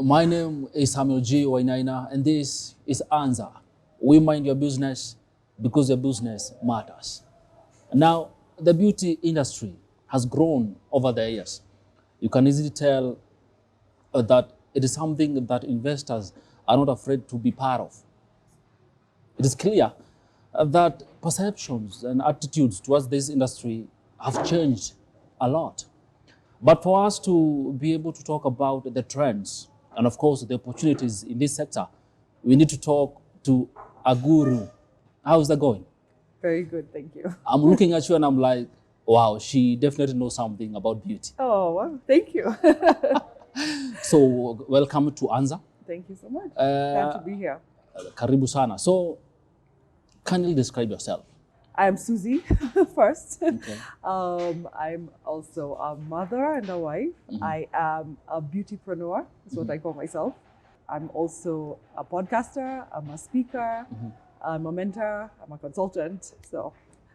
My name is Samuel G. Wainaina, and this is ANZA. We mind your business because your business matters. Now, the beauty industry has grown over the years. You can easily tell that it is something that investors are not afraid to be part of. It is clear that perceptions and attitudes towards this industry have changed a lot. But for us to be able to talk about the trends and of course the opportunities in this sector, we need to talk to a guru. How's that going? Very good, thank you. I'm looking at you and I'm like, wow, she definitely knows something about beauty. Oh, well, thank you. So welcome to ANZA. Thank you so much. Glad to be here. Karibu sana. So can you describe yourself? I'm Suzie first. Okay. I'm also a mother and a wife. I am a beautypreneur, is what I call myself. I'm also a podcaster, I'm a speaker, I'm a mentor, I'm a consultant. So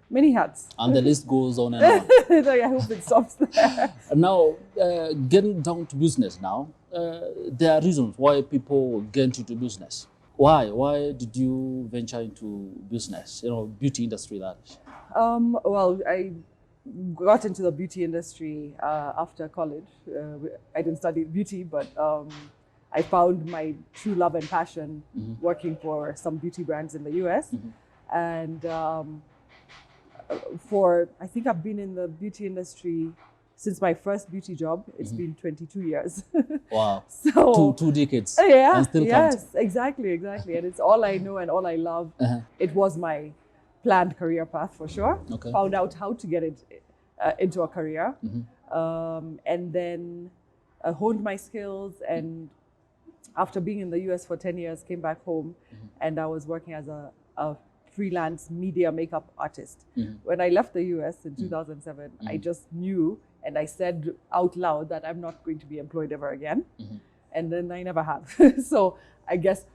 many hats. And the list goes on and on. I hope it stops there. Now, getting down to business now, there are reasons why people get into business. Why? Why did you venture into business? You know, beauty industry, that is. Well, I got into the beauty industry after college. I didn't study beauty, but I found my true love and passion working for some beauty brands in the US. And I think I've been in the beauty industry since my first beauty job. It's been 22 years. Wow. So two decades. Yeah, and still yes, counting. exactly. And it's all I know and all I love. It was my planned career path for sure. Okay. Found out how to get it into a career. And then honed my skills, and after being in the US for 10 years, came back home and I was working as a freelance media makeup artist. When I left the US in 2007, I just knew, and I said out loud, that I'm not going to be employed ever again. And then I never have. So I guess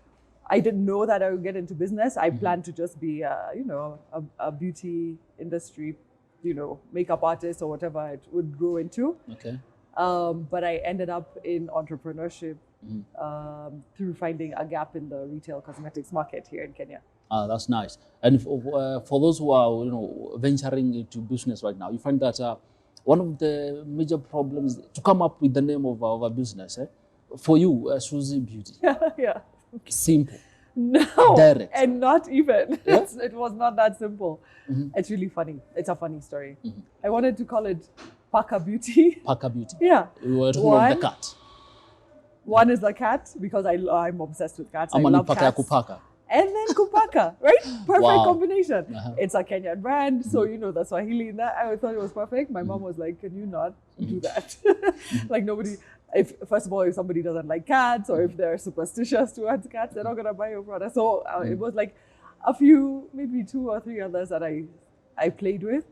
I didn't know that I would get into business. I planned to just be, a beauty industry, makeup artist or whatever it would grow into. Okay. But I ended up in entrepreneurship through finding a gap in the retail cosmetics market here in Kenya. That's nice. And for those who are, venturing into business right now, you find that one of the major problems to come up with the name of a business, for you, SuzieBeauty. Yeah. Simple. No, direct. And not even. Yeah? It was not that simple. It's really funny. It's a funny story. I wanted to call it Paka Beauty. Paka Beauty. Yeah. You were talking about the cat. One is the cat, because I'm obsessed with cats. I Amani love paka cats. kupaka. And then Kupaka, right? Perfect Wow. combination. It's a Kenyan brand, so the Swahili in that, I thought it was perfect. My mom was like, can you not do that? Like nobody, first of all, if somebody doesn't like cats or if they're superstitious towards cats, they're not gonna buy your product. So it was like a few, maybe 2 or 3 others that I played with.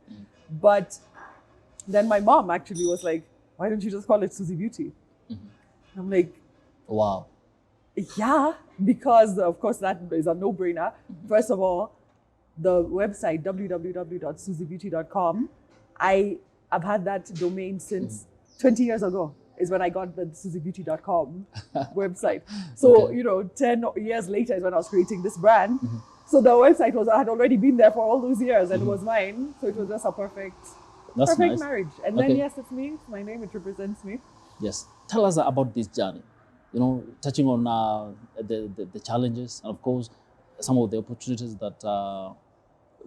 But then my mom actually was like, why don't you just call it SuzieBeauty? I'm like, Wow. yeah, because of course that is a no-brainer. First of all, the website www.SuzieBeauty.com, I have had that domain since 20 years ago is when I got the SuzieBeauty.com website. So, 10 years later is when I was creating this brand. So the website had already been there for all those years and it was mine. So it was just a perfect That's nice. marriage. And then yes, it's me, it's my name, it represents me. Yes. Tell us about this journey. Touching on the challenges and of course some of the opportunities that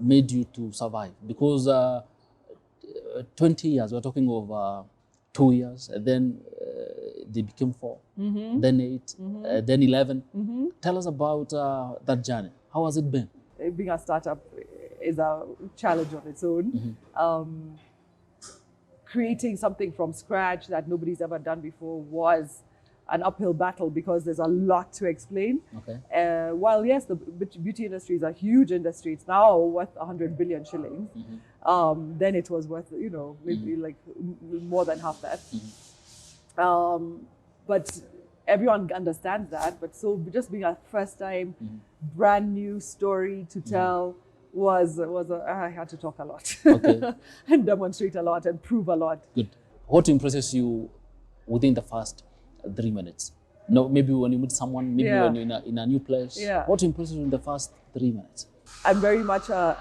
made you to survive. Because 20 years, we're talking of 2 years, and then they became 4, then 8, then 11. Tell us about that journey. How has it been? Being a startup is a challenge on its own. Creating something from scratch that nobody's ever done before was an uphill battle because there's a lot to explain. Okay. While yes, the beauty industry is a huge industry, it's now worth 100 billion shillings. Then it was worth, maybe like more than half that. But everyone understands that. But so just being a first time, brand new story to tell I had to talk a lot. Okay. And demonstrate a lot and prove a lot. Good. What impresses you within the first 3 minutes? No, maybe when you meet someone, maybe Yeah. when you're in a new place. Yeah. What impresses you in the first 3 minutes? I'm very much a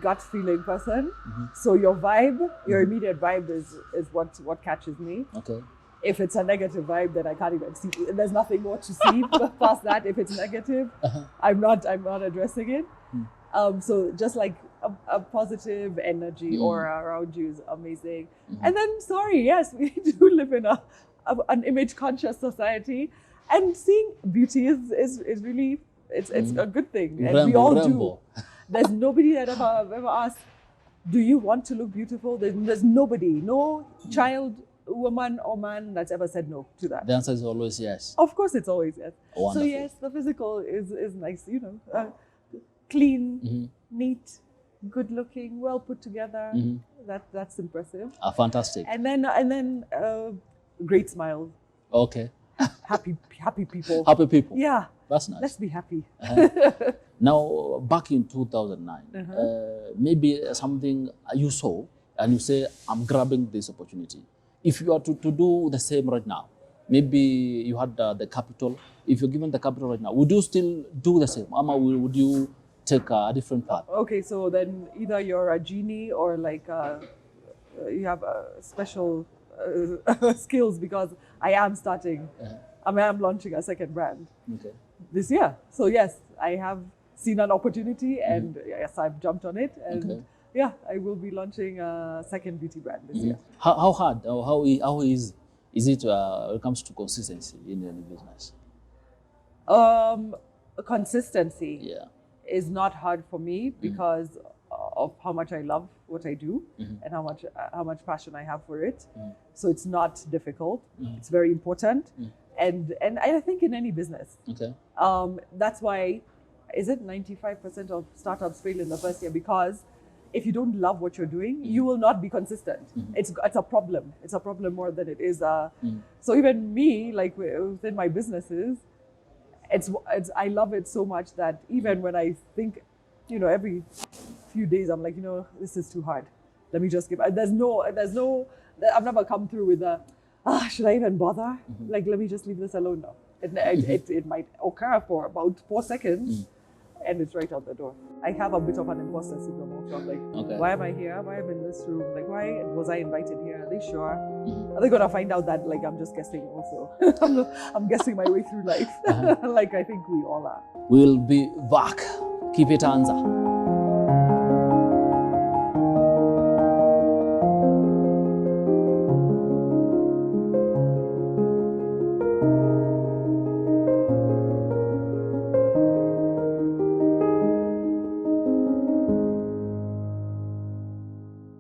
gut feeling person. So your vibe, your immediate vibe is what catches me. Okay. If it's a negative vibe, then I can't even see. There's nothing more to see past that. If it's negative, I'm not addressing it. So just like a positive energy aura around you is amazing. And then, yes, we do live in an image conscious society, and seeing beauty is really it's a good thing, and we all do. There's nobody that ever asked, do you want to look beautiful? There's nobody, no child, woman or man that's ever said no to that. The answer is always yes. Of course, it's always yes. Wonderful. So yes, the physical is nice, clean, neat, good looking, well put together. That's impressive. Fantastic. And then great smile. Okay. Happy people. Happy people. Yeah. That's nice. Let's be happy. Now, back in 2009, maybe something you saw and you say, I'm grabbing this opportunity. If you are to do the same right now, maybe you had the capital. If you're given the capital right now, would you still do the same? Or would you take a different path? Okay, so then either you're a genie or like you have special skills, because I am starting, I'm launching a second brand this year. So yes, I have seen an opportunity and yes, I've jumped on it, and I will be launching a second beauty brand this year. How hard or how is it when it comes to consistency in any business? Consistency is not hard for me because of how much I love what I do and how much passion I have for it. So it's not difficult. It's very important, and I think in any business. That's why, is it 95% of startups fail in the first year? Because if you don't love what you're doing, you will not be consistent. It's a problem. It's a problem more than it is. So even me, like within my businesses, I love it so much that even when I think, every few days I'm like, this is too hard. Let me just give. There's no. I've never come through with should I even bother? Like, let me just leave this alone now. It might occur for about 4 seconds. And it's right out the door. I have a bit of an imposter syndrome also. I'm like, why am I here? Why am I in this room? Like, why was I invited here? Are they sure? Are they gonna find out that like I'm just guessing also? I'm guessing my way through life. Like I think we all are. We'll be back. Keep it ANZA.